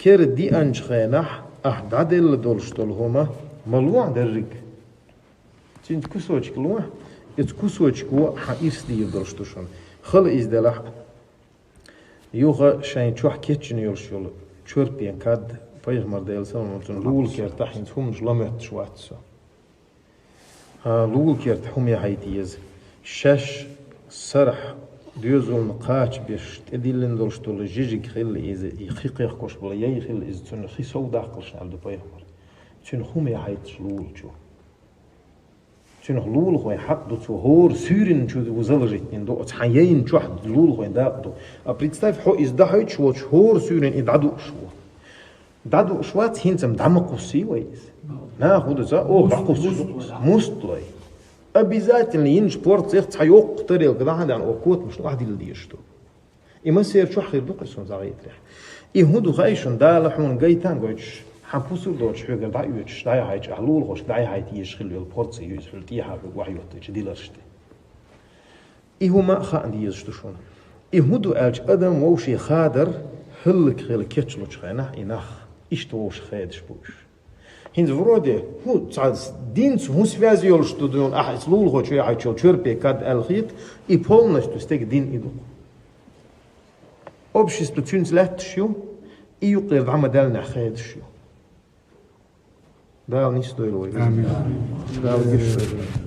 كير دي أنش خينح أحدادل دولشتول هما ملوع درك تين كسوش كلوه كسوش كوا حايس دي دولشتوشون خل إزدلاح يوغا شاين شوح كيتشن يولشول شور بين كاد بيغمر ديل سلام لول كير تحين هم جلمت شواتسو لول كير تحوم يا هايتيز شش سرح ديوزول نقاش بيش تديلن دولشتول جيجي خيل إز يخيق يخكوش بلا يخيل إز تون خي سودا قلش على بيغمر تون هم يا هايتش لول شو تون لول خوي حق دو تو هور سورين شو وزلجتين دو تحيين شو حد لول خوي داقدو أبريتستايف حو إز دهيت شو هور سورين إدعدو شو دعدو شوات هنتم دعمقو سيويز ناخد زا أو بقو مستوي أبيزات ينج بورت زيخ تحيوق طريق كذا عن أوكوت مش واحد اللي يشتو إما سير شو خير دوق يسون زغيت ريح يهودو غايشون دالحون جايتان قويش حبوسو دوش حوجر دايوش داي هايش أهلول خوش داي هاي تيش خلو البورت سيوز في التيها في وحيوت تجديلشتي إهما خان دي يشتوشون يهودو ألج أدم ووشي خادر هلك خيل كيتشلوش خينه إنخ إشتوش خيدش بوش هند ورودي هو تعال دينس هو سفازي يولشتو دون أحس لول خوش يا عيشو شربي كاد الخيط يبولنش تستيق دين إدو أبشيس بتشونس لاتشيو يقير عما دالنا خيدشيو دال نيستو يلوي آمين دال